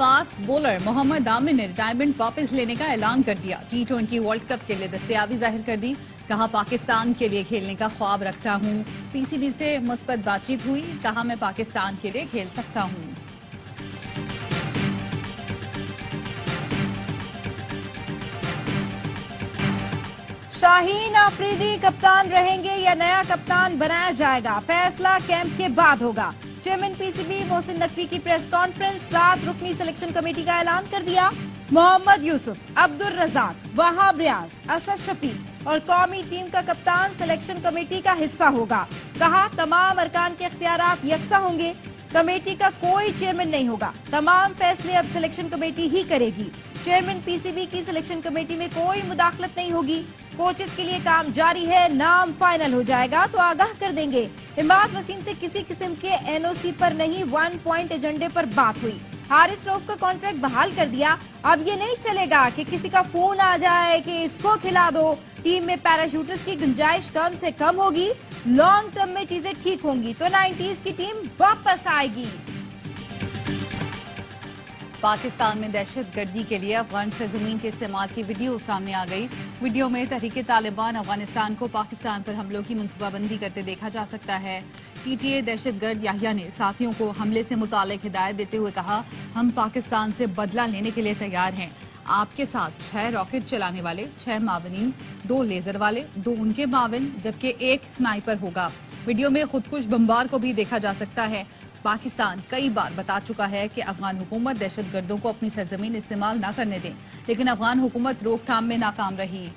Fast bowler Mohammad Aamir ने retirement वापस लेने का ऐलान कर दिया। T20 वर्ल्ड कप के लिए दस्तयाबी जाहिर कर दी। कहा, पाकिस्तान के लिए खेलने का ख्वाब रखता हूं। पीसीबी से मुस्बत बातचीत हुई। कहा, मैं पाकिस्तान के लिए खेल सकता हूं। शाहीन आफरीदी कप्तान रहेंगे या नया कप्तान बनाया जाएगा, फैसला कैंप के बाद होगा। चेयरमैन पीसीबी मोहसिन नकवी की प्रेस कॉन्फ्रेंस, 7 रुकनी सिलेक्शन कमेटी का ऐलान कर दिया। मोहम्मद यूसुफ, अब्दुल रजाक, वहाब रियाज, असद शफीक और कौमी टीम का कप्तान सिलेक्शन कमेटी का हिस्सा होगा। कहा, तमाम अरकान के इख्तियारात यकसा होंगे। कमेटी का कोई चेयरमैन नहीं होगा। तमाम फैसले अब सिलेक्शन कमेटी ही करेगी। चेयरमैन पीसीबी की सिलेक्शन कमेटी में कोई मुदाखलत नहीं होगी। कोचेस के लिए काम जारी है। नाम फाइनल हो जाएगा तो आगाह कर देंगे। इमाद वसीम से किसी किस्म के एनओसी पर नहीं, 1 पॉइंट एजेंडे पर बात हुई। हारिस रऊफ का कॉन्ट्रैक्ट बहाल कर दिया। अब ये नहीं चलेगा कि किसी का फोन आ जाए कि इसको खिला दो। टीम में पैराशूटर्स की गुंजाइश कम से कम होगी। लॉन्ग टर्म में चीजें ठीक होंगी तो 90s की टीम वापस आएगी। पाकिस्तान में दहशतगर्दी के लिए अफगान सरजमीन के इस्तेमाल की वीडियो सामने आ गई। वीडियो में तहरीके तालिबान अफगानिस्तान को पाकिस्तान पर हमलों की मनसूबाबंदी करते देखा जा सकता है। टीटीए दहशतगर्द याहिया ने साथियों को हमले से मुतालिक हिदायत देते हुए कहा, हम पाकिस्तान से बदला लेने के लिए तैयार हैं। आपके साथ 6 रॉकेट चलाने वाले, 6 मावनीन, 2 लेजर वाले, 2 उनके मावन, जबकि 1 स्नाइपर होगा। वीडियो में खुदकुश बमबार को भी देखा जा सकता है। पाकिस्तान कई बार बता चुका है कि अफगान हुकूमत दहशतगर्दों को अपनी सरजमीन इस्तेमाल न करने दें, लेकिन अफगान हुकूमत रोकथाम में नाकाम रही।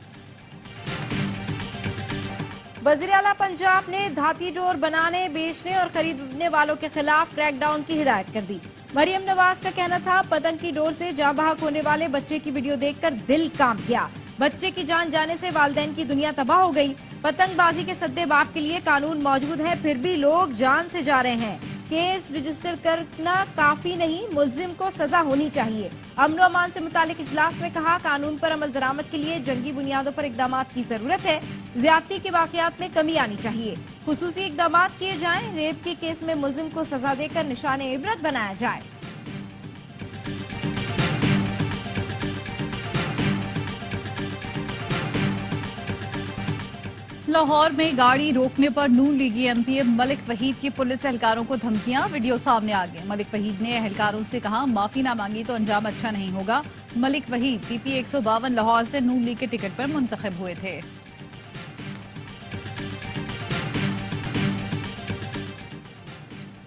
वजीर आला पंजाब ने धाती डोर बनाने, बेचने और खरीदने वालों के खिलाफ क्रैकडाउन की हिदायत कर दी। मरियम नवाज का कहना था, पतंग की डोर से जाँ बहक होने वाले बच्चे की वीडियो देखकर दिल कांप गया। बच्चे की जान जाने से वालिदैन की दुनिया तबाह हो गई। पतंगबाजी के सद्दे बाप के लिए कानून मौजूद है, फिर भी लोग जान से जा रहे हैं। केस रजिस्टर करना काफी नहीं, मुलजिम को सजा होनी चाहिए। अमन व अमान से मुतालिक इजलास में कहा, कानून पर अमल दरामद के लिए जंगी बुनियादों पर इकदाम की जरूरत है। ज्यादती के वाकयात में कमी आनी चाहिए। खुसूसी इकदाम किए जाएं। रेप के केस में मुलजिम को सजा देकर निशाने इबरत बनाया जाए। लाहौर में गाड़ी रोकने पर नून लीगी एमपी मलिक वहीद की पुलिस एहलकारों को धमकियां। वीडियो सामने आ गए। मलिक वहीद ने एहलकारों से कहा, माफी ना मांगी तो अंजाम अच्छा नहीं होगा। मलिक वहीद पीपी 152 लाहौर से नून लीग के टिकट पर मुंतखब हुए थे।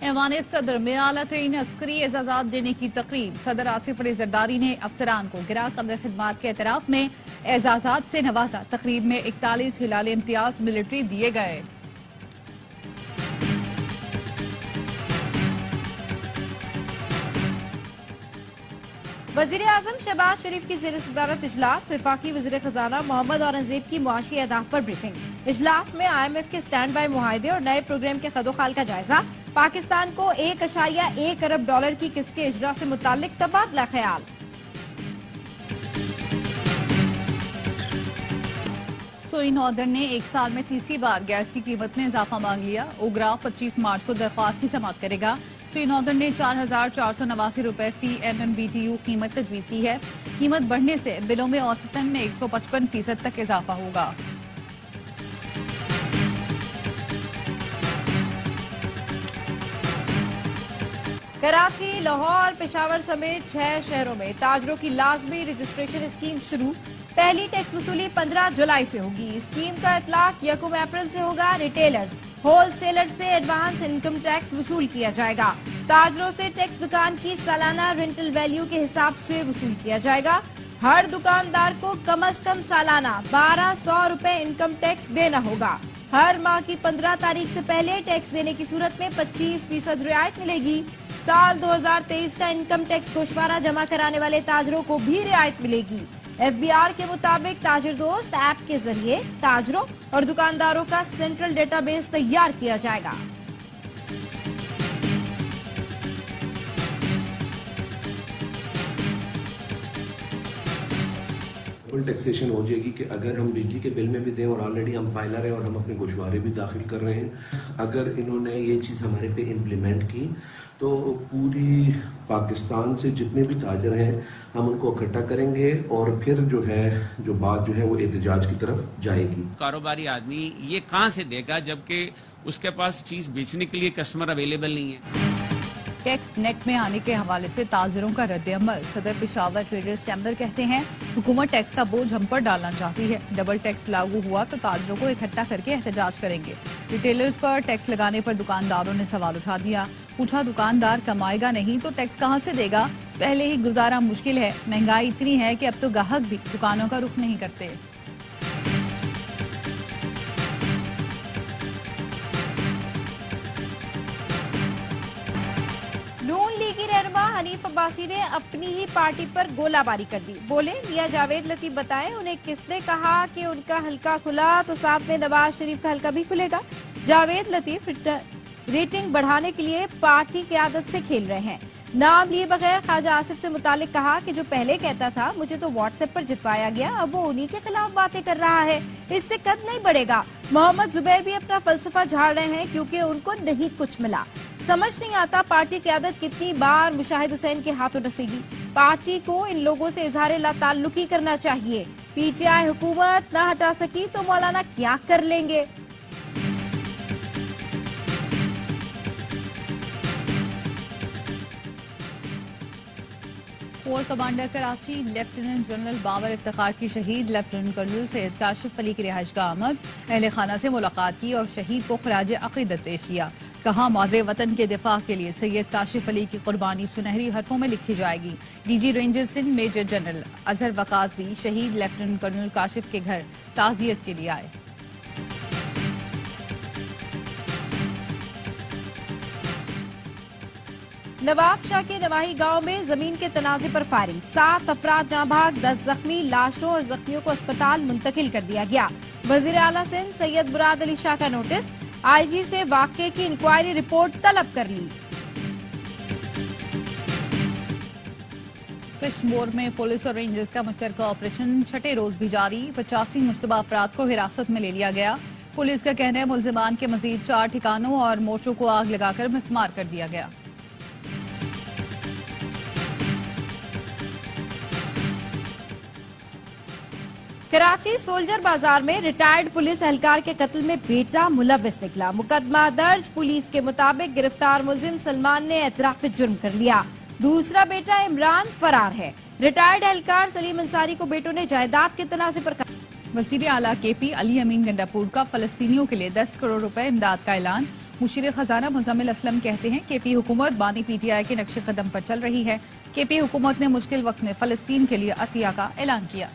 ऐवान सदर में आला तरीन अस्करी एजाजात देने की तकरीब। सदर आसिफ अली जरदारी ने अफसरान को गिरा कदर खिदमात के एतराफ में एजाजात से नवाजा। तकरीब में 41 हिलाल इम्तियाज मिलिट्री दिए गए। वजीर आजम शहबाज शरीफ की ज़ेर सदारत इजलास। वफाकी वजीर खजाना मोहम्मद औरंगजेब की मुआशी अहदाफ पर ब्रीफिंग। इजलास में IMF के स्टैंड बाय मुआहदे और नए प्रोग्राम के कदोखाल का जायजा। पाकिस्तान को $1.1 अरब की किस्त के इजरा से मुतालिक तबादला ख्याल। सोई नॉर्दर्न ने 1 साल में तीसरी बार गैस की कीमत में इजाफा मांग लिया। ओग्रा 25 मार्च को दरख्वास्त की समाअत करेगा। सोई नॉर्दर्न ने 4,489 रुपए फी MMBTU कीमत तजवीज की है। कीमत बढ़ने से बिलों में औसतन 155% तक इजाफा होगा। कराची, लाहौर, पेशावर समेत 6 शहरों में ताजरों की लाजमी रजिस्ट्रेशन स्कीम शुरू। पहली टैक्स वसूली 15 जुलाई से होगी। स्कीम का इतलाक 1 अप्रैल से होगा। रिटेलर्स, होलसेलर से एडवांस इनकम टैक्स वसूल किया जाएगा। ताजरों से टैक्स दुकान की सालाना रेंटल वैल्यू के हिसाब से वसूल किया जाएगा। हर दुकानदार को कम से कम सालाना 1200 रुपए इनकम टैक्स देना होगा। हर माह की 15 तारीख से पहले टैक्स देने की सूरत में 25% रियायत मिलेगी। साल 2023 का इनकम टैक्स गोशवारा जमा कराने वाले ताजरों को भी रियायत मिलेगी। FBR के मुताबिक ताजिर दोस्त ऐप के जरिए ताजरों और दुकानदारों का सेंट्रल डेटाबेस तैयार किया जाएगा। फुल टैक्सेशन हो जाएगी कि अगर हम बिजली के बिल में भी दें, और ऑलरेडी हम फाइलर हैं और हम अपने गोशवारे भी दाखिल कर रहे हैं, अगर इन्होंने ये चीज़ हमारे पे इम्प्लीमेंट की तो पूरी पाकिस्तान से जितने भी ताजर हैं हम उनको इकट्ठा करेंगे और फिर जो बात है वो एहतजाज की तरफ जाएगी। कारोबारी आदमी ये कहां से देगा जबकि उसके पास चीज बेचने के लिए कस्टमर अवेलेबल नहीं है। टैक्स नेट में आने के हवाले से ताजरों का रद्द-ए-अमल। सदर पेशावर ट्रेडर्स चैम्बर कहते हैं हुकूमत टैक्स का बोझ हम पर डालना चाहती है। डबल टैक्स लागू हुआ तो ताजरों को इकट्ठा करके एहतजाज करेंगे। रिटेलर्स पर टैक्स लगाने पर दुकानदारों ने सवाल उठा दिया। पूछा, दुकानदार कमाएगा नहीं तो टैक्स कहां से देगा? पहले ही गुजारा मुश्किल है, महंगाई इतनी है कि अब तो ग्राहक भी दुकानों का रुख नहीं करते। नून लीगी रहनुमा हनीफ अब्बासी ने अपनी ही पार्टी पर गोलाबारी कर दी। बोले, मियां जावेद लतीफ बताएं उन्हें किसने कहा कि उनका हल्का खुला तो साथ में नवाज शरीफ का हल्का भी खुलेगा। जावेद लतीफ रेटिंग बढ़ाने के लिए पार्टी की आदत से खेल रहे हैं। नाम लिए बगैर ख्वाजा आसिफ से मुतालिक कहा कि जो पहले कहता था मुझे तो व्हाट्सएप पर जितवाया गया, अब वो उन्हीं के खिलाफ बातें कर रहा है, इससे कद नहीं बढ़ेगा। मोहम्मद जुबैर भी अपना फलसफा झाड़ रहे हैं क्योंकि उनको नहीं कुछ मिला। समझ नहीं आता पार्टी की आदत कितनी बार मुशाहिद हुसैन के हाथों डसेगी। पार्टी को इन लोगों से इजहार लाताल्लुकी करना चाहिए। पीटीआई हुकूमत न हटा सकी तो मौलाना क्या कर लेंगे। Corps commander Karachi lieutenant general Babar Iftikhar की शहीद लेफ्टिनेंट कर्नल सैयद काशिफ अली की रिहाइशगाह आमद। अहले खाना से मुलाकात की और शहीद को खराज अकीदत पेश किया। कहा, मादरे वतन के दिफा के लिए सैयद काशिफ अली की कुर्बानी सुनहरी हरफों में लिखी जाएगी। DG ranger Sindh major general Azhar Waqas भी शहीद लेफ्टिनेंट कर्नल काशिफ के घर ताजियत के लिए आए। नवाब शाह के नवाही गांव में जमीन के तनाजे पर फायरिंग, 7 अफराद जहां भाग, 10 जख्मी। लाशों और जख्मियों को अस्पताल मुंतकिल कर दिया गया। वजीर आला सिंध सैयद मुराद अली शाह का नोटिस, आईजी से वाकये की इंक्वायरी रिपोर्ट तलब कर ली। किश्तवाड़ में पुलिस और रेंजर्स का मुश्तरका ऑपरेशन 6ठे रोज भी जारी। 85 मुश्तबा अफराद को हिरासत में ले लिया गया। पुलिस का कहना है मुलजिमान के मजीद 4 ठिकानों और मोर्चों को आग लगाकर मिसमार कर दिया गया। कराची सोल्जर बाजार में रिटायर्ड पुलिस एहलकार के कत्ल में बेटा मुलव्विस निकला। मुकदमा दर्ज। पुलिस के मुताबिक गिरफ्तार मुलजिम सलमान ने एतराफ जुर्म कर लिया। दूसरा बेटा इमरान फरार है। रिटायर्ड एहलकार सलीम अंसारी को बेटों ने जायदाद के तनाजे पर वजीर आला केपी अली अमीन गंडापुर का फलस्तीनियों के लिए 10 करोड़ रुपए इमदाद का ऐलान। मुशीर खजाना मुजम्मिल असलम कहते हैं केपी हुकूमत बानी पीटीआई के नक्शे कदम पर चल रही है। केपी हुकूमत ने मुश्किल वक्त में फलस्तीन के लिए अतिया का ऐलान किया।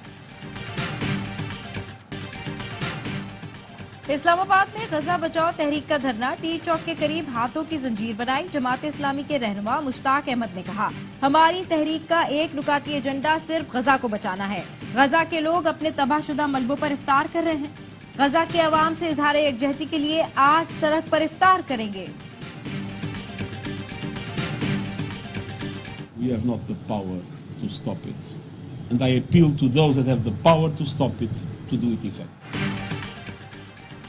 इस्लामाबाद में गजा बचाओ तहरीक का धरना, टी चौक के करीब हाथों की जंजीर बनाई। जमात इस्लामी के रहनुमा मुश्ताक अहमद ने कहा, हमारी तहरीक का एक नुकाती एजेंडा सिर्फ गजा को बचाना है। गजा के लोग अपने तबाहशुदा मलबों पर इफ्तार कर रहे हैं। गजा के अवाम से इजहार यकजहती के लिए आज सड़क पर इफ्तार करेंगे। We have not the power to stop it, and I appeal to those that have the power to stop it to do it effectively.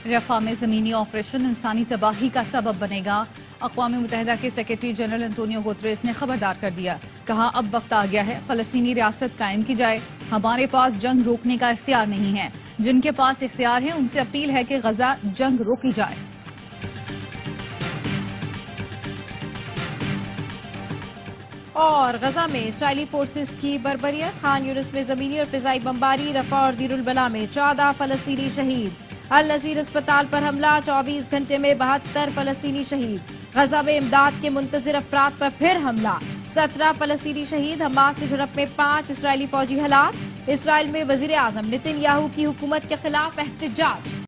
रफा में जमीनी ऑपरेशन इंसानी तबाही का सबब बनेगा। अक़वाम मुत्तहिदा के सेक्रेटरी जनरल एंटोनियो गुतरेस ने खबरदार कर दिया। कहा, अब वक्त आ गया है फलस्तीनी रियासत कायम की जाए। हमारे पास जंग रोकने का इख्तियार नहीं है। जिनके पास इख्तियार है उनसे अपील है कि गजा जंग रोकी जाए। और गजा में इस्राइली फोर्सेस की बर्बरियत, खान यूनिस में जमीनी और फिजाई बमबारी। रफा और दीरुल बला में 14 फलस्तीनी शहीद। अल नज़ीर अस्पताल पर हमला, 24 घंटे में 72 फलस्तीनी शहीद। गजा में इमदाद के मुंतजिर अफराद पर फिर हमला, 17 फलस्तीनी शहीद। हमास से झड़प में 5 इस्राइली फौजी हलाक। इसराइल में वजीर आजम नेतन्याहू की हुकूमत के खिलाफ एहतजाज।